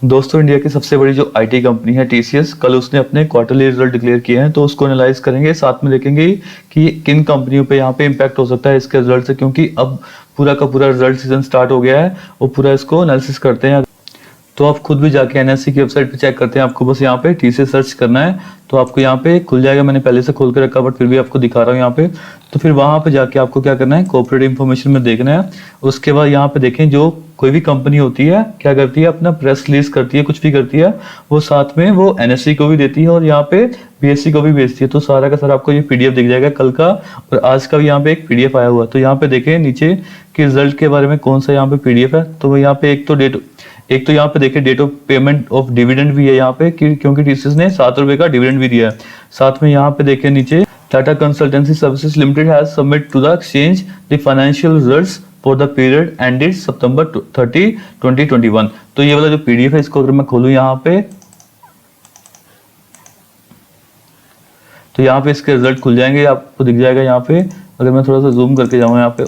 दोस्तों इंडिया की सबसे बड़ी जो आईटी कंपनी है टीसीएस, कल उसने अपने क्वार्टरली रिजल्ट डिक्लेयर किए हैं, तो उसको एनालाइज करेंगे, साथ में देखेंगे कि किन कंपनियों पे यहाँ पे इम्पैक्ट हो सकता है इसके रिजल्ट से, क्योंकि अब पूरा का पूरा रिजल्ट सीजन स्टार्ट हो गया है। वो पूरा इसको एनालिसिस करते हैं। तो आप खुद भी जाके एनएससी की वेबसाइट पे चेक करते हैं, आपको बस यहाँ पे टीसीएस सर्च करना है तो आपको यहाँ पे खुल जाएगा। मैंने पहले से खोल के रखा बट फिर भी आपको दिखा रहा हूँ यहाँ पे। तो फिर वहां पे जाके आपको क्या करना है, कॉर्पोरेट इन्फॉर्मेशन में देखना है। उसके बाद यहाँ पे देखें, जो कोई भी कंपनी होती है क्या करती है, अपना प्रेस रिलीज करती है, कुछ भी करती है, वो साथ में वो एनएससी को भी देती है और यहाँ पे बीएससी को भी भेजती है। तो सारा का सारा आपको ये पीडीएफ दिख जाएगा कल का और आज का भी यहाँ पे एक पीडीएफ आया हुआ है। तो यहाँ पे देखें नीचे कि रिजल्ट के बारे में कौन सा यहाँ पे पीडीएफ है। तो यहाँ पे एक तो यहाँ पे देखिए date of payment of dividend भी है यहाँ पे, क्योंकि टीसीएस ने 7 रुपए का डिविडेंड भी दिया है। साथ में यहाँ पे देखिए नीचे Tata consultancy services limited has submit to the exchange the financial results for the period ended September 30, 2021। तो ये वाला जो पीडीएफ है, इसको अगर मैं खोलूं यहाँ पे, तो यहाँ पे इसके रिजल्ट खुल जाएंगे, आपको दिख जाएगा यहाँ पे। अगर मैं थोड़ा सा जूम करके जाऊँ यहाँ पे,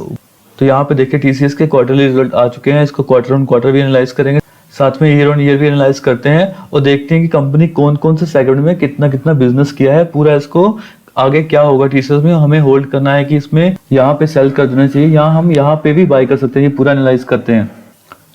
तो यहाँ पे देखिए टीसीएस के क्वार्टरली रिजल्ट आ चुके हैं। इसको क्वार्टर ऑन क्वार्टर भी एनालाइज करेंगे, साथ में ईयर ऑन ईयर भी एनालाइज करते हैं और देखते हैं कि कंपनी कौन कौन से सेगमेंट में कितना कितना बिजनेस किया है। पूरा इसको आगे क्या होगा टीसीएस में, हमें होल्ड करना है कि इसमें यहाँ पे सेल कर देना चाहिए, यहाँ हम यहाँ पे भी बाय कर सकते हैं। ये पूरा एनालाइज करते हैं।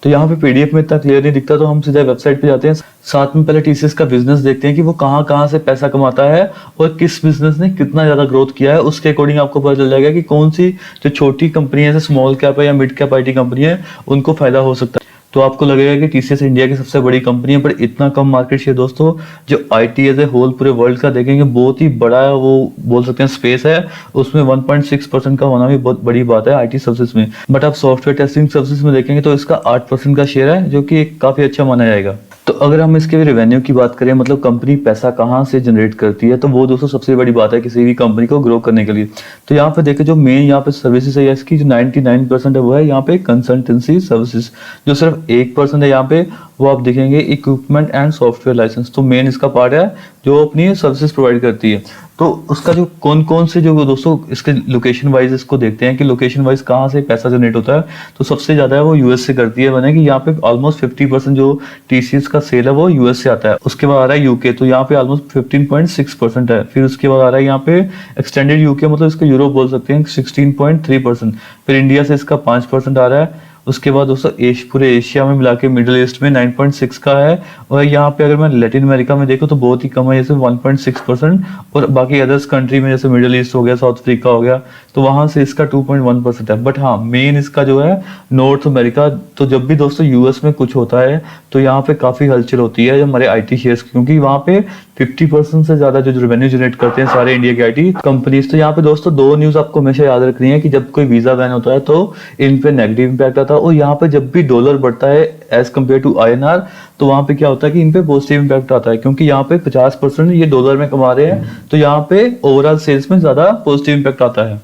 तो यहाँ पे पीडीएफ में इतना क्लियर नहीं दिखता, तो हम सीधा वेबसाइट पे जाते हैं। साथ में पहले टीसीएस का बिजनेस देखते हैं कि वो कहाँ कहाँ से पैसा कमाता है और किस बिजनेस ने कितना ज्यादा ग्रोथ किया है। उसके अकॉर्डिंग आपको पता चल जाएगा कि कौन सी जो छोटी कंपनी है, जैसे स्मॉल कैप है या मिड कैप आईटी कंपनी है, उनको फायदा हो सकता है। तो आपको लगेगा कि टीसीएस इंडिया की सबसे बड़ी कंपनी है, पर इतना कम मार्केट शेयर दोस्तों, जो आईटी एज ए होल पूरे वर्ल्ड का देखेंगे बहुत ही बड़ा है, वो बोल सकते हैं स्पेस है, उसमें 1.6% का होना भी बहुत बड़ी बात है आईटी सर्विसेज में। बट आप सॉफ्टवेयर टेस्टिंग सर्विसेज में देखेंगे तो इसका 8% का शेयर है, जो कि काफी अच्छा माना जाएगा। तो अगर हम इसके रेवेन्यू की बात करें, मतलब कंपनी पैसा कहाँ से जनरेट करती है, तो वो दोस्तों सबसे बड़ी बात है किसी भी कंपनी को ग्रो करने के लिए। तो यहाँ पे देखिए, जो मेन यहाँ पे सर्विसेज है इसकी, जो 99% है वो है यहाँ पे कंसल्टेंसी सर्विसेज। जो सिर्फ 1% है यहाँ पे, वो आप देखेंगे इक्विपमेंट एंड सॉफ्टवेयर लाइसेंस। तो मेन इसका पार्ट है जो अपनी सर्विसेज प्रोवाइड करती है। तो उसका जो कौन कौन से जो दोस्तों इसके लोकेशन वाइज इसको देखते हैं कि लोकेशन वाइज कहाँ से पैसा जनरेट होता है। तो सबसे ज्यादा है वो यूएस से करती है, बने कि यहाँ पे ऑलमोस्ट 50% जो टीसीएस का सेल है वो यूएस से आता है। उसके बाद आ रहा है यूके, तो यहाँ पे ऑलमोस्ट 15.6% है। फिर उसके बाद आ रहा है यहाँ पे एक्सटेंडेड यूके, मतलब इसका यूरोप बोल सकते हैं, 16.3%। फिर इंडिया से इसका 5% आ रहा है। उसके बाद दोस्तों पूरे एशिया में मिला के मिडिल ईस्ट में 9.6 का है। और यहाँ पे अगर मैं लैटिन अमेरिका में देखूँ तो बहुत ही कम है, जैसे 1.6%। और बाकी अदर्स कंट्री में जैसे मिडिल ईस्ट हो गया, साउथ अफ्रीका हो गया, तो वहां से इसका 2.1% है। बट हाँ, मेन इसका जो है नॉर्थ अमेरिका। तो जब भी दोस्तों यूएस में कुछ होता है तो यहाँ पे काफी हलचल होती है हमारे आईटी शेयर्स की, क्योंकि वहाँ पे 50% से ज्यादा जो रेवेन्यू जनरेट करते हैं सारे इंडिया की आईटी कंपनीज। तो यहाँ पे दोस्तों दो न्यूज आपको हमेशा याद रखनी है कि जब कोई वीजा बैन होता है तो इन पे नेगेटिव इंपैक्ट आता है, और यहाँ पे जब भी डॉलर बढ़ता है एज कम्पेयर टू आईएनआर, तो वहां पे क्या होता है कि इन पे पॉजिटिव इंपैक्ट आता है, क्योंकि यहाँ पे 50% ये डॉलर में कमा रहे हैं, तो यहाँ पे ओवरऑल सेल्स में ज्यादा पॉजिटिव इंपैक्ट आता है।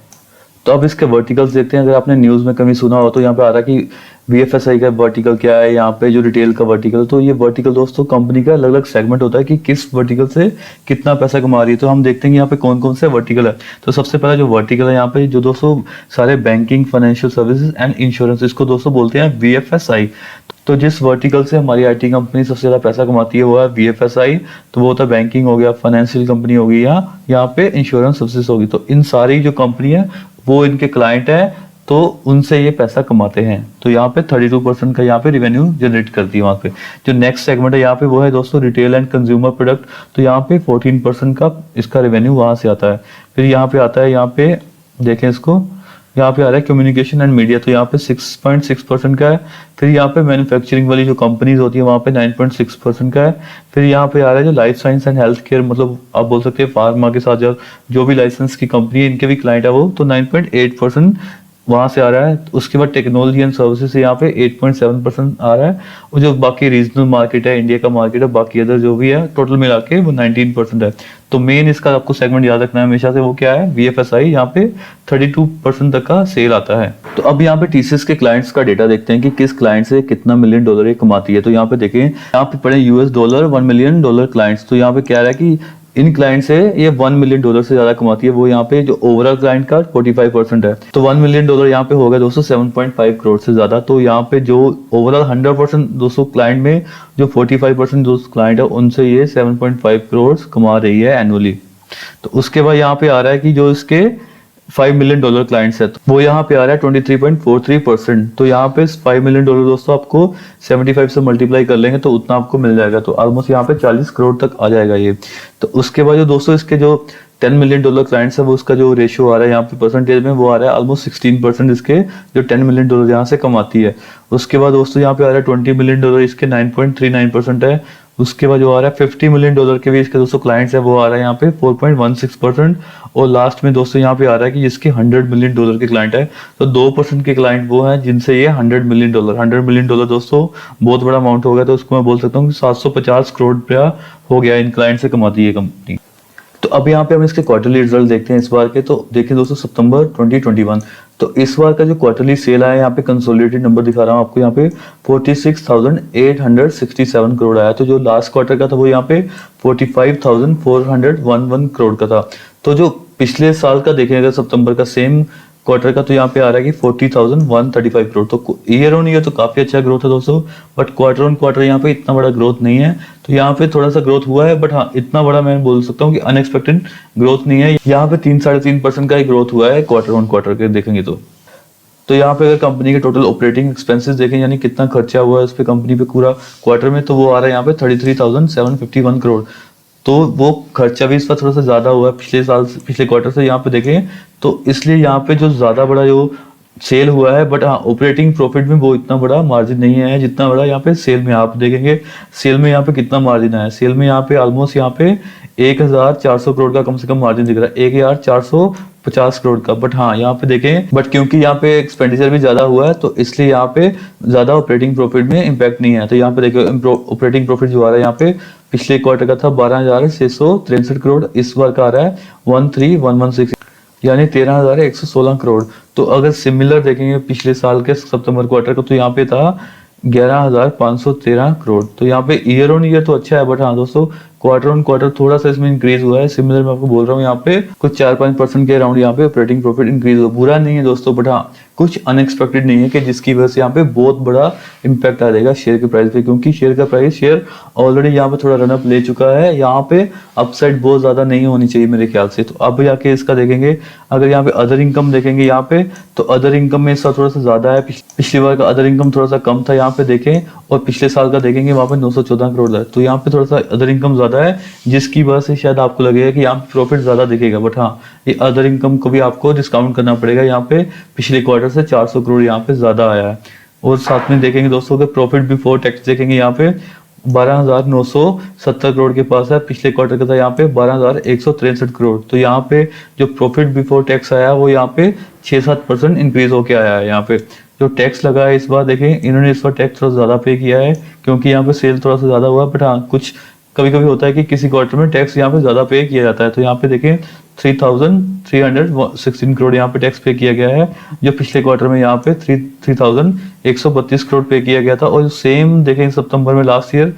तो अब इसके वर्टिकल्स देखते हैं। अगर आपने न्यूज में कभी सुना हो तो यहाँ पे आ रहा है कि वीएफएसआई का वर्टिकल क्या है, यहाँ पे जो रिटेल का वर्टिकल। तो ये वर्टिकल दोस्तों कंपनी का अलग अलग सेगमेंट होता है कि किस वर्टिकल से कितना पैसा कमा रही है। तो हम देखते हैं यहाँ पे कौन कौन से वर्टिकल है। तो सबसे पहला जो वर्टिकल है यहाँ पे, जो दोस्तों सारे banking, financial services and insurance, इसको दोस्तों बोलते हैं वीएफएसआई। तो जिस वर्टिकल से हमारी आईटी कंपनी सबसे ज्यादा पैसा कमाती है वो है वीएफएसआई। तो वो होता है बैंकिंग हो गया, फाइनेंशियल कंपनी होगी, या यहाँ पे इंश्योरेंस सर्विसेज होगी। तो इन सारी जो कंपनी है वो इनके क्लाइंट है, तो उनसे ये पैसा कमाते हैं। तो यहाँ पे 32% का यहाँ पे रेवेन्यू जनरेट करती है। वहाँ पे जो नेक्स्ट सेगमेंट है यहाँ पे वो है दोस्तों रिटेल एंड कंज्यूमर प्रोडक्ट। तो यहाँ पे 14% का इसका रेवेन्यू वहां से आता है। फिर यहाँ पे आता है, यहाँ पे देखें इसको, यहाँ पे आ रहा है कम्युनिकेशन एंड मीडिया। तो यहाँ पे 6.6% का है। फिर यहाँ पे मैन्युफैक्चरिंग वाली जो कंपनीज होती है वहाँ पे 9.6% का है। फिर यहाँ पे आ रहा है जो life science and health care, मतलब आप बोल सकते हैं फार्मा के साथ जो भी लाइसेंस की कंपनी है, इनके भी क्लाइंट है वो, तो 9.8% वहां से आ रहा है। उसके बाद टेक्नोलॉजी एंड सर्विसेज से यहाँ पे 8.7% आ रहा है। और जो बाकी रीजनल मार्केट है, इंडिया का मार्केट है, बाकी अदर जो भी है, टोटल मिला के वो 19% है। तो मेन इसका आपको सेगमेंट याद रखना है हमेशा से, वो क्या है, वीएफएसआई। यहाँ पे 32% तक का सेल आता है। तो अब यहाँ पे टीसीएस के क्लाइंट्स का डेटा देखते हैं कि किस क्लाइंट से कितना $1 मिलियन ये कमाती है। तो यहाँ पे देखें, यहाँ पे पड़े $1 $1 मिलियन क्लाइंट्स। तो यहाँ पे क्या रहा है कि इन क्लाइंट से ये $1 मिलियन से ज्यादा कमाती है। वो यहाँ पे जो ओवरऑल क्लाइंट का 45% है, तो $1 मिलियन यहाँ पे हो गया दोस्तों 7.5 करोड़ से ज्यादा। तो यहाँ पे जो ओवरऑल 100% दोस्तों क्लाइंट में जो 45% दोस्तों क्लाइंट है उनसे ये 7.5 करोड़ कमा रही है एनुअली। तो उसके बाद यहाँ पे आ रहा है कि जो इसके $5 मिलियन क्लाइंट्स है, तो वो यहाँ पे आ रहा है 23.43%। तो यहाँ पे $5 मिलियन दोस्तों आपको 75 से मल्टीप्लाई कर लेंगे तो उतना आपको मिल जाएगा, तो ऑलमोस्ट यहाँ पे 40 करोड़ तक आ जाएगा ये। तो उसके बाद जो दोस्तों इसके जो $10 मिलियन क्लाइंट्स है वो उसका जो रेशियो आ रहा है यहाँ पे परसेंटेज में वो आ रहा है ऑलमोस्ट 16%। इसके जो $10 मिलियन यहाँ से कमाती है। उसके बाद दोस्तों यहाँ पे आ रहा है $20 मिलियन, इसके 9.39% है। उसके बाद जो आ रहा है $50 मिलियन के भी इसके दोस्तों क्लाइंट्स है वो आ रहा है यहाँ पे 4.16%। और लास्ट में दोस्तों यहाँ पे आ रहा है कि जिसके $100 मिलियन के क्लाइंट है, तो 2% के क्लाइंट वो हैं जिनसे ये $100 मिलियन दोस्तों बहुत बड़ा अमाउंट हो गया। तो उसको मैं बोल सकता हूँ कि 750 करोड़ रुपया हो गया इन क्लाइंट से कमाती है कंपनी। तो अब यहाँ पे हम इसके क्वार्टरली रिजल्ट देखते हैं इस बार के। तो देखिए दोस्तों सितंबर 2021, तो इस बार का जो क्वार्टरली सेल आया यहाँ पे कंसोलिडेटेड नंबर दिखा रहा हूँ आपको, यहाँ पे 46,867 करोड़ आया। तो जो लास्ट क्वार्टर का था वो यहाँ पे 45,411 करोड़ का था। तो जो पिछले साल का देखेंगे सितंबर का सेम क्वार्टर का, तो यहाँ पे आ रहा है कि 40,135 करोड़। तो ईयर ऑन ईयर तो काफी अच्छा ग्रोथ है दोस्तों, बट क्वार्टर ऑन क्वार्टर यहाँ पे इतना बड़ा ग्रोथ नहीं है। तो यहाँ पे थोड़ा सा ग्रोथ हुआ है, बट हाँ इतना बड़ा मैं बोल सकता हूँ कि अनएक्सपेक्टेड ग्रोथ नहीं है। यहाँ पे 3-3.5% का ही ग्रोथ हुआ है क्वार्टर ऑन क्वार्टर के देखेंगे तो। तो यहाँ पे अगर कंपनी के टोटल ऑपरेटिंग एक्सपेंसेस देखें यानी कितना खर्चा हुआ है उस पर कंपनी पे पूरा क्वार्टर में, तो वो आ रहा है यहाँ पे 33,751 करोड़। तो वो खर्चा भी इस पर थोड़ा सा ज्यादा हुआ है पिछले क्वार्टर से यहाँ पे देखें, तो इसलिए यहाँ पे जो ज्यादा बड़ा जो सेल हुआ है, बट हाँ ऑपरेटिंग प्रॉफिट में वो इतना बड़ा मार्जिन नहीं है जितना बड़ा यहाँ पे सेल में। आप देखेंगे सेल में यहाँ पे कितना मार्जिन है, सेल में यहाँ पे ऑलमोस्ट यहाँ पे 1,400 करोड़ का कम से कम मार्जिन दिख रहा है, 1,450 करोड़ का। बट हाँ यहाँ पे देखें, बट क्योंकि यहाँ पे एक्सपेंडिचर भी ज्यादा हुआ है तो इसलिए यहाँ पे ज्यादा ऑपरेटिंग प्रॉफिट में इम्पैक्ट नहीं है। तो यहाँ पे देखिए ऑपरेटिंग प्रॉफिट जो आ रहा है यहाँ पे पिछले क्वार्टर का था 12,663 करोड़, इस बार का आ रहा है 13,116 यानी 13,116 करोड़। तो अगर सिमिलर देखेंगे पिछले साल के सितंबर क्वार्टर का, तो यहाँ पे था 11,513 करोड़। तो यहाँ पे ईयर ऑन ईयर तो अच्छा है, बट हाँ दोस्तों क्वार्टर ऑन क्वार्टर थोड़ा सा इसमें इंक्रीज हुआ है। सिमिलर मैं आपको बोल रहा हूँ यहाँ पे कुछ 4-5% के अराउंड यहाँ पे ऑपरेटिंग प्रॉफिट इंक्रीज हुआ। बुरा नहीं है दोस्तों, बट हाँ कुछ अनएक्सपेक्टेड नहीं है कि जिसकी वजह से यहाँ पे बहुत बड़ा इम्पैक्ट आ जाएगा शेयर के प्राइस पे, क्योंकि शेयर ऑलरेडी यहाँ पे थोड़ा रनअप ले चुका है। यहाँ पे अपसाइड बहुत ज्यादा नहीं होनी चाहिए मेरे ख्याल से। तो अब जाके इसका देखेंगे, अगर यहाँ पे अदर इनकम देखेंगे यहाँ पे, तो अदर इनकम में इसका थोड़ा सा ज्यादा है। पिछली बार का अदर इनकम थोड़ा सा कम था यहाँ पे देखें, और पिछले साल का देखेंगे वहाँ पे 914 करोड़ था। तो यहाँ पे थोड़ा सा अदर इनकम ज्यादा है, जिसकी वजह से शायद आपको लगेगा कि यहाँ पे प्रॉफिट ज्यादा दिखेगा, बट हाँ ये अदर इनकम को भी आपको डिस्काउंट करना पड़ेगा। यहाँ पे पिछले क्वार्टर से 400 करोड़ यहाँ पे ज्यादा आया है। और साथ में देखेंगे दोस्तों के प्रॉफिट बिफोर टैक्स देखेंगे यहाँ पे 12,970 करोड़ के पास है, पिछले क्वार्टर का था यहाँ पे 12,163 करोड़। तो यहाँ पे जो प्रॉफिट बिफोर टैक्स आया वो यहाँ पे 6-7% इंक्रीज होके आया है। यहाँ पे जो टैक्स लगा है इस बार देखें, इन्होंने इस बार टैक्स थोड़ा ज्यादा पे किया है क्योंकि यहाँ पे सेल थोड़ा सा ज्यादा हुआ है। बट हाँ कुछ कभी कभी होता है कि किसी क्वार्टर में टैक्स यहाँ पे ज्यादा पे किया जाता है। तो यहाँ पे देखें 3,316 करोड़ यहाँ पे टैक्स पे किया गया है, जो पिछले क्वार्टर में यहाँ पे 3,132 करोड़ पे किया गया था। और सेम देखें सितंबर में लास्ट ईयर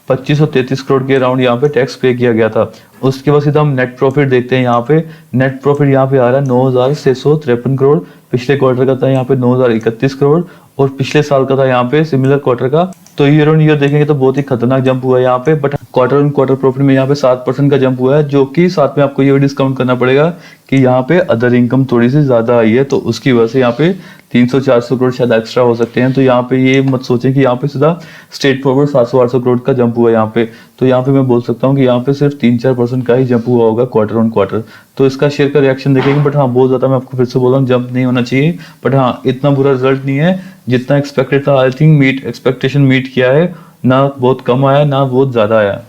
2533 करोड़ के अराउंड यहाँ पे टैक्स पे किया गया था। उसके बाद सीधा हम नेट प्रॉफिट देखते हैं। यहाँ पे नेट प्रॉफिट यहाँ पे आ रहा है 9,653 करोड़, पिछले क्वार्टर का था यहाँ पे 9,031 करोड़, और पिछले साल का था यहाँ पे सिमिलर क्वार्टर का। तो ईयर ऑन ईयर देखेंगे तो बहुत ही खतरनाक जंप हुआ है यहाँ पे, but quarter on quarter profit में यहाँ पे 7% का जंप हुआ है, जो कि साथ में आपको ये भी डिस्काउंट करना पड़ेगा कि यहाँ पे अदर इनकम थोड़ी सी ज्यादा आई है, तो उसकी वजह से यहाँ पे 300-400 करोड़ शायद एक्स्ट्रा हो सकते हैं। तो यहाँ पे ये मत सोचें कि यहाँ पे सीधा स्ट्रेट फॉरवर्ड 700-800 करोड़ का जंप हुआ है यहाँ पे। तो यहाँ पे मैं बोल सकता हूँ कि यहाँ पे सिर्फ 3-4% का ही जंप हुआ होगा क्वार्टर ऑन क्वार्टर। तो इसका शेयर का रिएक्शन देखेंगे, बट हाँ बहुत ज्यादा मैं आपको फिर से बोल रहा हूँ जंप नहीं होना चाहिए, बट हाँ इतना बुरा रिजल्ट नहीं है जितना एक्सपेक्टेड था। आई थिंक एक्सपेक्टेशन मीट किया है, ना बहुत कम आया ना बहुत ज्यादा आया।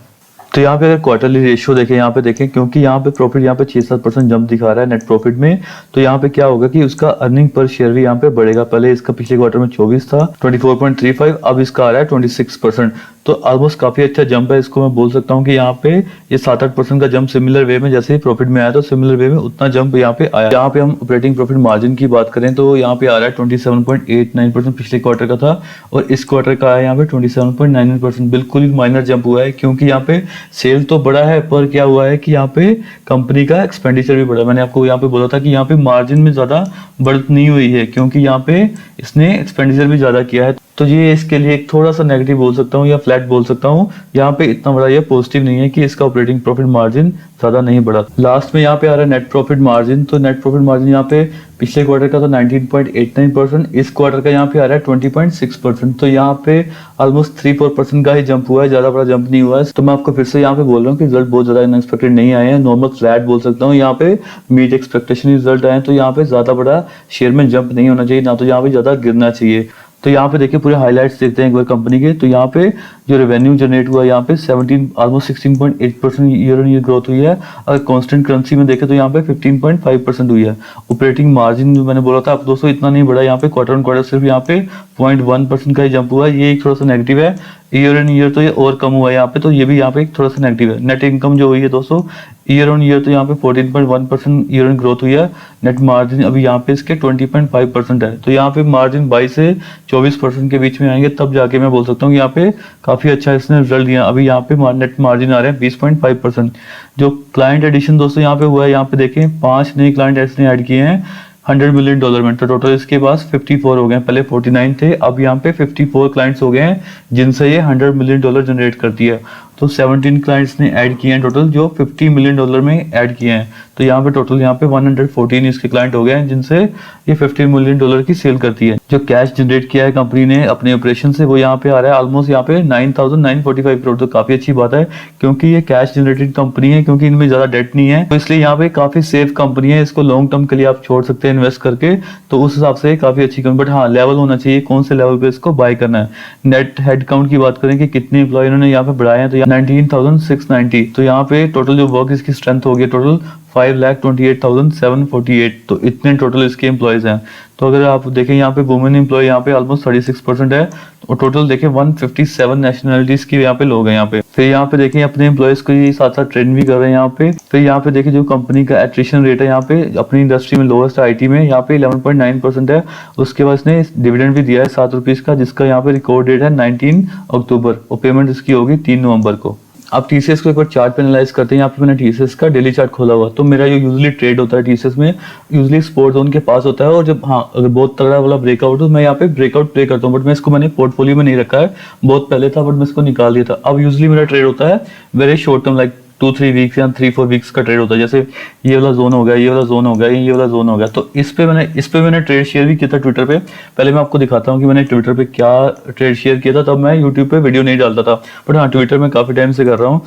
तो यहाँ पे अगर क्वार्टरली रेशियो देखें, यहाँ पे देखें क्योंकि यहाँ पे प्रॉफिट यहाँ पे 6-7% जंप दिखा रहा है नेट प्रॉफिट में, तो यहाँ पे क्या होगा कि उसका अर्निंग पर शेयर भी यहाँ पे बढ़ेगा। पहले इसका पिछले क्वार्टर में 24 था 24.35, अब इसका आ रहा है 26%। तो ऑलमोस्ट काफी अच्छा जंप है, इसको मैं बोल सकता हूँ कि यहाँ पे ये 7-8% का जंप सिमिलर वे में जैसे प्रॉफिट में आया, तो सिमिलर वे में उतना जंप यहाँ पे आया। यहाँ पे हम ऑपरेटिंग प्रॉफिट मार्जिन की बात करें तो यहाँ पे आ रहा है 27.89%, पिछले क्वार्टर का था, और इस क्वार्टर का है यहाँ पे 27.99%। बिल्कुल ही माइनर जंप हुआ है, क्योंकि यहाँ पे सेल तो बड़ा है, पर क्या हुआ है कि यहाँ पे कंपनी का एक्सपेंडिचर भी बढ़ा। मैंने आपको यहाँ पे बोला था कि यहाँ पे मार्जिन में ज्यादा बढ़त नहीं हुई है, क्योंकि यहाँ पे इसने एक्सपेंडिचर भी ज्यादा किया है। तो ये इसके लिए एक थोड़ा सा नेगेटिव बोल सकता हूँ या फ्लैट बोल सकता हूँ। यहाँ पे इतना बड़ा ये पॉजिटिव नहीं है कि इसका ऑपरेटिंग प्रॉफिट मार्जिन ज्यादा नहीं बढ़ा। लास्ट में यहाँ पे आ रहा है नेट प्रॉफिट मार्जिन। तो नेट प्रॉफिट मार्जिन यहाँ पे पिछले क्वार्टर का था 19.89%, इस क्वार्टर का यहाँ पे आ रहा है 20.6%। तो यहाँ पे ऑलमोस्ट 3-4% का ही जंप हुआ है, ज्यादा बड़ा जंप नहीं हुआ है। तो मैं आपको फिर से यहाँ पे बोल रहा हूँ कि रिजल्ट बहुत ज्यादा अनएक्सपेक्टेड नहीं आए हैं, नॉर्मल फ्लैट बोल सकता हूँ। यहाँ पे मीट एक्सपेक्टेशन रिजल्ट आए, तो यहाँ पे ज्यादा बड़ा शेयर में जंप नहीं होना चाहिए, ना तो यहाँ पे ज्यादा गिरना चाहिए। तो यहाँ पे देखिए पूरे हाइलाइट्स देखते हैं एक बार कंपनी के। तो यहाँ पे जो रेवेन्यू जनरेट हुआ यहाँ पे 16.8% ईयर ऑन ईयर ग्रोथ हुई है। अगर कांस्टेंट करेंसी में देखें तो यहाँ पे 15.5% हुई है। ऑपरेटिंग मार्जिन जो मैंने बोला था आप दोस्तों इतना नहीं बढ़ा, यहाँ पे क्वार्टर ऑन क्वार्टर सिर्फ यहाँ पे 0.1% का ही जंप हुआ है, ये एक थोड़ा सा नेगेटिव है। ईयर ऑन ईयर तो ये और कम हुआ है यहाँ पे, तो ये भी यहाँ पे एक थोड़ा सा नेगेटिव है। नेट इनकम जो हुई है दोस्तों ईयर ऑन ईयर तो यहाँ पे 14.1% ईयर ऑन ग्रोथ हुई है। नेट मार्जिन अभी यहाँ पे इसके 20.5% है, तो यहाँ पे मार्जिन 22 से 24% के बीच में आएंगे, तब जाके मैं बोल सकता हूँ यहाँ पे काफी अच्छा इसने रिजल्ट दिया। अभी यहाँ पे नेट मार्जिन आ रहे हैं 20.5%। जो क्लाइंट एडिशन दोस्तों यहाँ पे हुआ है, यहाँ पे देखें 5 नए क्लाइंट इसने ऐड किए हैं $100 मिलियन में। तो टोटल इसके पास 54 हो गए, पहले 49 थे, अब यहाँ पे 54 क्लाइंट्स हो गए हैं जिनसे ये $100 मिलियन जनरेट करती है। तो 17 क्लाइंट्स ने ऐड किए हैं टोटल, जो $50 मिलियन में ऐड किए हैं। तो यहाँ पे टोटल यहाँ पे 114 इसके क्लाइंट हो गए हैं जिनसे ये $50 मिलियन की सेल करती है। जो कैश जनरेट किया है कंपनी ने अपने ऑपरेशन से वो यहाँ पे आ रहा है ऑलमोस्ट यहाँ पे 9,945 करोड़। तो काफी अच्छी बात है, क्योंकि ये कैश जनरेटेड कंपनी है, क्योंकि इनमें ज्यादा डेट नहीं है, तो इसलिए यहाँ पे काफी सेफ कंपनी है। इसको लॉन्ग टर्म के लिए आप छोड़ सकते हैं इन्वेस्ट करके, तो उस हिसाब से काफी अच्छी कंपनी। बट हाँ, लेवल होना चाहिए, कौन से लेवल पे इसको बाय करना है। नेट हेड काउंट की बात करें कि कितने एम्प्लॉय इन्होंने यहाँ पे बढ़ाए हैं, तो 19,690। तो यहाँ पे टोटल जो वर्क इसकी स्ट्रेंथ होगी टोटल 5,28,748। तो इतने टोटल इसके एम्प्लॉयज हैं। तो अगर आप देखें यहाँ पे वुमेन एम्प्लॉय यहाँ पे ऑलमोस्ट 36% है, और टोटल देखें 157 नेशनलिटीज के यहाँ पे लोग हैं यहाँ पे। फिर यहाँ पे देखें अपने एम्प्लॉयज को ये साथ साथ ट्रेन भी कर रहे हैं यहाँ पे। फिर यहाँ पे देखें जो कंपनी का एट्रिशन रेट है यहाँ पे अपनी इंडस्ट्री में लोएस्ट आईटी में यहाँ पे 11.9% है। उसके बाद इसने डिविडेंड भी दिया है ₹7 का, जिसका यहाँ पे रिकॉर्ड डेट है 19 अक्टूबर, और पेमेंट इसकी होगी 3 नवंबर को। आप टीसीएस को एक बार चार्ट पे एनालाइज करते हैं। यहाँ पे मैंने टीसीएस का डेली चार्ट खोला हुआ, तो मेरा जो यूजुअली ट्रेड होता है टीसीएस में यूजुअली स्पोर्ट जोन के पास होता है, और जब हाँ अगर बहुत तगड़ा वाला ब्रेकआउट हो तो मैं यहाँ पे ब्रेकआउट प्ले करता हूँ। बट मैं इसको मैंने पोर्टफोलियो में नहीं रखा है, बहुत पहले था बट मैं इसको निकाल दिया था। अब यूजुअली मेरा ट्रेड होता है very short term, like 2-3 weeks या 3-4 वीक्स का ट्रेड होता है। जैसे ये वाला जोन हो गया, ये वाला जोन हो गया, ये वाला जोन हो गया। तो इस पे मैंने ट्रेड शेयर भी किया था ट्विटर पे। पहले मैं आपको दिखाता हूँ कि मैंने ट्विटर पे क्या ट्रेड शेयर किया था, तब मैं यूट्यूब पे वीडियो नहीं डालता था, बट हाँ ट्विटर में काफी टाइम से कर रहा हूँ।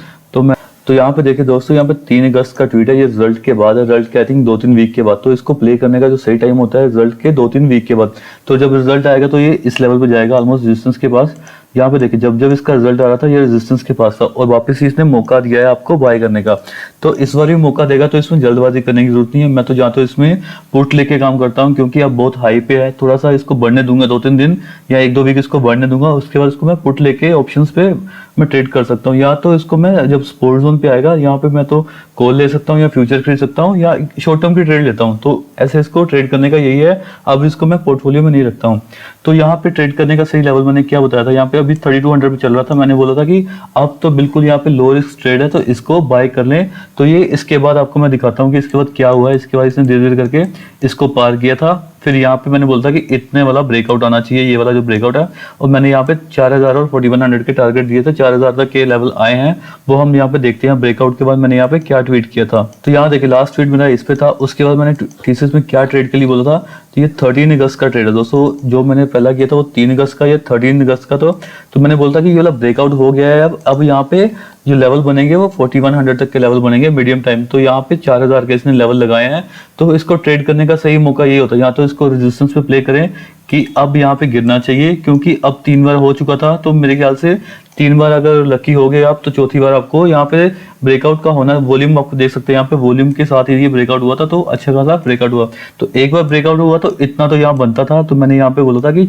तो यहाँ पे देखिए दोस्तों, यहाँ पे 3 अगस्त का ट्वीट है, ये रिजल्ट के बाद है, रिजल्ट के आई थिंक 2-3 वीक के बाद। तो इसको प्ले करने का जो सही टाइम होता है रिजल्ट के 2-3 वीक के बाद। तो जब रिजल्ट आएगा तो ये इस लेवल पे जाएगा ऑलमोस्ट रेजिस्टेंस के पास। यहाँ पे देखिए जब इसका रिजल्ट आ रहा था ये रेजिस्टेंस के पास था, और वापस ही इसने मौका दिया है आपको बाय करने का। तो इस बार भी मौका देगा, तो इसमें जल्दबाजी करने की जरूरत नहीं है। मैं तो जहाँ तो इसमें पुट लेके काम करता हूँ, क्योंकि अब बहुत हाई पे है, थोड़ा सा इसको बढ़ने दूंगा 2-3 दिन या 1-2 वीक इसको बढ़ने दूंगा, उसके बाद इसको मैं पुट लेके ऑप्शंस पे मैं ट्रेड कर सकता हूँ। या तो इसको मैं जब सपोर्ट जोन पे आएगा यहाँ पे मैं तो कॉल ले सकता हूँ या फ्यूचर खरीद सकता हूँ या शॉर्ट टर्म की ट्रेड लेता हूँ। तो ऐसे इसको ट्रेड करने का यही है। अब इसको मैं पोर्टफोलियो में नहीं रखता हूँ। तो यहाँ पे ट्रेड करने का सही लेवल मैंने क्या बताया था, यहाँ पे अभी 3200 पे चल रहा था। मैंने बोला था कि अब तो बिल्कुल यहाँ पे लो रिस्क ट्रेड है, तो इसको बाय कर लें। तो ये इसके बाद आपको मैं दिखाता हूँ कि इसके बाद क्या हुआ है। इसके बाद इसने धीरे धीरे करके इसको पार किया था। फिर यहाँ पे मैंने बोलता कि इतने वाला ब्रेकआउट आना चाहिए, ये वाला जो ब्रेकआउट है, और मैंने यहाँ पे 4000 और 4100 के टारगेट दिए थे। 4000 तक के लेवल आए हैं, वो हम यहाँ पे देखते हैं। ब्रेकआउट के बाद मैंने यहाँ पे क्या ट्वीट किया था, तो यहाँ देखिए लास्ट ट्वीट मेरा इस पे था। उसके बाद मैंने टीसीएस में क्या ट्रेड के लिए बोला था, तो ये 13 अगस्त का ट्रेड है दोस्तों। जो मैंने पहला किया था वो 3 अगस्त का, ये 13 अगस्त का। तो मैंने बोलता कि ये वाला ब्रेकआउट हो गया है। अब यहाँ पे जो लेवल बनेंगे वो 4100 तक के लेवल बनेंगे मीडियम टाइम। तो यहाँ पे 4000 के इसने लेवल लगाए हैं, तो इसको ट्रेड करने का सही मौका ये होता है। यहाँ तो इसको रेजिस्टेंस पे प्ले करें कि अब यहाँ पे गिरना चाहिए, क्योंकि अब 3 बार हो चुका था। तो मेरे ख्याल से 3 बार अगर लकी हो गए आप तो चौथी बार आपको यहाँ पे ब्रेकआउट का होना, वॉल्यूम आपको देख सकते हैं यहाँ पे वॉल्यूम के साथ ही ये ब्रेकआउट हुआ था, तो अच्छा खासा ब्रेकआउट हुआ। तो एक बार ब्रेकआउट हुआ तो इतना तो यहाँ बनता था, तो मैंने यहाँ पे बोला था कि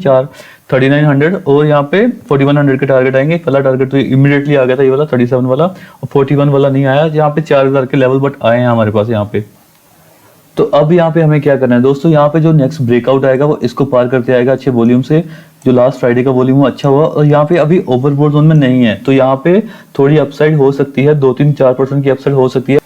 3900 और यहाँ पे 4100 के टारगेट आएंगे। पहला टारगेट तो इमीडिएटली आ गया था ये वाला 37 वाला, और 41 वाला नहीं आया, यहाँ पे 4000 के लेवल बट आए हैं हमारे पास यहाँ पे। तो अब यहाँ पे हमें क्या करना है दोस्तों, यहाँ पे जो नेक्स्ट ब्रेकआउट आएगा वो इसको पार करते आएगा अच्छे वॉल्यूम से। जो लास्ट फ्राइडे का वॉल्यूम वो अच्छा हुआ, और यहाँ पे अभी ओवरबोट जोन में नहीं है, तो यहाँ पे थोड़ी अपसाइड हो सकती है, 2-3-4% की अपसाइड हो सकती है।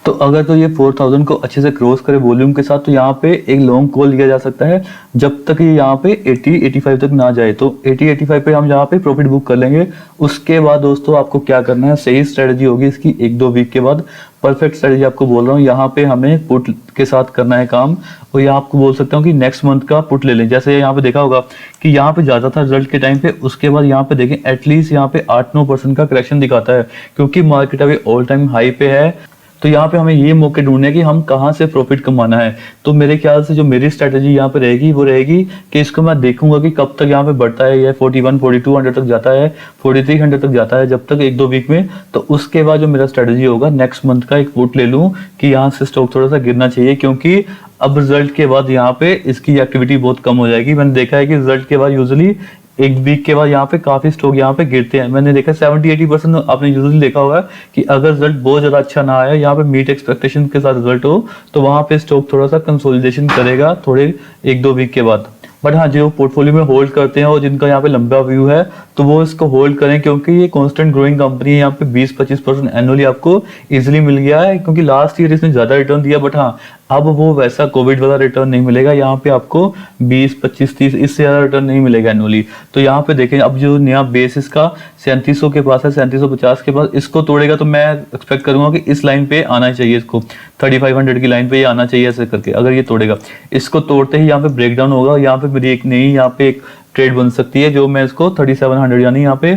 तो अगर तो ये 4000 को अच्छे से क्रॉस करे वॉल्यूम के साथ, तो यहाँ पे एक लॉन्ग कॉल लिया जा सकता है जब तक ये यहाँ पे 80-85 तक ना जाए। तो 80-85 पे हम यहाँ पे प्रॉफिट बुक कर लेंगे। उसके बाद दोस्तों आपको क्या करना है, सही स्ट्रेटजी होगी इसकी 1-2 वीक के बाद। परफेक्ट स्ट्रेटजी आपको बोल रहा हूँ, यहाँ पे हमें पुट के साथ करना है काम। और यहाँ आपको बोल सकता हूँ कि नेक्स्ट मंथ का पुट ले लें। जैसे यहाँ पे देखा होगा कि यहाँ पे ज्यादा था रिजल्ट के टाइम पे, उसके बाद यहाँ पे देखें एटलीस्ट यहाँ पे 8-9% का करेक्शन दिखाता है, क्योंकि मार्केट अभी ऑल टाइम हाई पे है। तो यहाँ पे हमें ये मौके ढूंढने कि हम कहाँ से प्रॉफिट कमाना है। तो मेरे ख्याल से जो मेरी स्ट्रेटजी यहाँ पे रहेगी वो रहेगी कि इसको मैं देखूंगा कि कब तक यहाँ पे बढ़ता है, ये 41-4200 तक जाता है, 4300 तक जाता है, जब तक 1-2 वीक में। तो उसके बाद जो मेरा स्ट्रेटजी होगा, नेक्स्ट मंथ का एक पुट ले लूँ कि यहाँ से स्टॉक थोड़ा सा गिरना चाहिए, क्योंकि अब रिजल्ट के बाद यहाँ पे इसकी एक्टिविटी बहुत कम हो जाएगी। मैंने देखा है कि रिजल्ट के बाद यूजुअली 1 वीक के बाद यहाँ पे काफी स्टॉक यहाँ पे गिरते हैं। मैंने देखा 70-80% आपने यूजुअली देखा होगा कि अगर रिजल्ट बहुत ज्यादा अच्छा ना आया, यहाँ पे मीट एक्सपेक्टेशन के साथ रिजल्ट हो, तो वहां पे स्टॉक थोड़ा सा कंसोलिडेशन करेगा थोड़े 1-2 वीक के बाद। बट हाँ, जो पोर्टफोलियो में होल्ड करते हैं और जिनका यहाँ पे लंबा व्यू है, तो वो इसको होल्ड करें, क्योंकि ये कांस्टेंट ग्रोइंग कंपनी है। यहाँ पे 20-25% एनुअली आपको इजीली मिल गया है, क्योंकि लास्ट ईयर इसने ज्यादा रिटर्न दिया। बट हाँ, अब वो वैसा कोविड वाला रिटर्न नहीं मिलेगा, यहाँ पे आपको 20-25-30 इससे ज्यादा रिटर्न नहीं मिलेगा एनुअली। तो यहाँ पे देखें, अब जो नया बेस इसका 3700 के पास है, 3750 के पास, इसको तोड़ेगा तो मैं एक्सपेक्ट करूंगा कि इस लाइन पे आना चाहिए, इसको 3500 की लाइन पे ये आना चाहिए ऐसे करके। अगर ये तोड़ेगा, इसको तोड़ते ही यहाँ पे ब्रेकडाउन होगा, यहाँ पे मेरी एक नई यहाँ पे एक ट्रेड बन सकती है, जो मैं इसको 3700 यानी यहाँ पे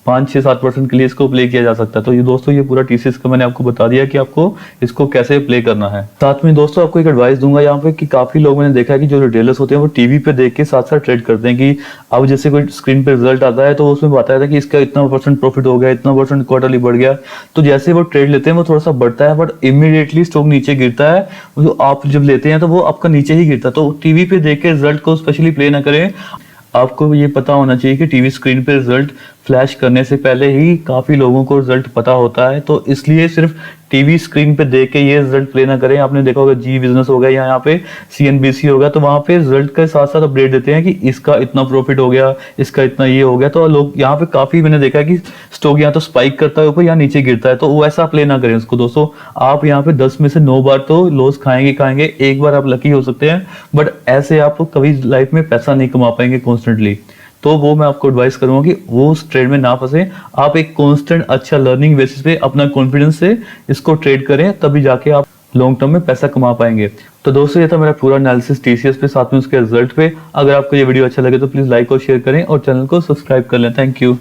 5-6-7% के लिए इसको प्ले किया जा सकता है। तो ये दोस्तों ये पूरा टीसीएस का मैंने आपको बता दिया कि आपको इसको कैसे प्ले करना है। साथ में दोस्तों आपको एक एडवाइस दूंगा यहाँ पे कि काफी लोग मैंने देखा है कि जो रिटेलर्स होते हैं वो टीवी पे देख के साथ साथ ट्रेड करते हैं, कि अब जैसे कोई स्क्रीन पे रिजल्ट आता है तो उसमें बताया था कि इसका इतना % प्रॉफिट हो गया, इतना % क्वार्टरली बढ़ गया। तो जैसे वो ट्रेड लेते हैं वो थोड़ा सा बढ़ता है, बट इमीडिएटली स्टॉक नीचे गिरता है। जो आप जब लेते हैं तो वो आपका नीचे ही गिरता है। तो टीवी पे देख के रिजल्ट को स्पेशली प्ले ना करें। आपको ये पता होना चाहिए कि टीवी स्क्रीन पे रिजल्ट फ्लैश करने से पहले ही काफी लोगों को रिजल्ट पता होता है, तो इसलिए सिर्फ टीवी स्क्रीन पे देख के ये रिजल्ट प्ले ना करें। आपने देखा होगा जी बिजनेस हो गया या यहाँ पे CNBC हो गया, तो वहां पे रिजल्ट के साथ साथ अपडेट देते हैं कि इसका इतना प्रॉफिट हो गया, इसका इतना ये हो गया। तो लोग यहाँ पे काफी मैंने देखा है कि स्टॉक यहाँ तो स्पाइक करता है ऊपर या नीचे गिरता है, तो वो ऐसा प्ले ना करें उसको दोस्तों। आप यहाँ पे 10 में से 9 बार तो लॉस खाएंगे, एक बार आप लकी हो सकते हैं, बट ऐसे आप कभी लाइफ में पैसा नहीं कमा पाएंगे कॉन्स्टेंटली। तो वो मैं आपको एडवाइस करूंगा कि वो उस ट्रेड में ना फंसे। आप एक कांस्टेंट अच्छा लर्निंग बेसिस पे अपना कॉन्फिडेंस से इसको ट्रेड करें, तभी जाके आप लॉन्ग टर्म में पैसा कमा पाएंगे। तो दोस्तों ये था मेरा पूरा एनालिसिस टीसीएस पे, साथ में उसके रिजल्ट पे। अगर आपको ये वीडियो अच्छा लगे तो प्लीज लाइक और शेयर करें और चैनल को सब्सक्राइब कर लें। Thank you.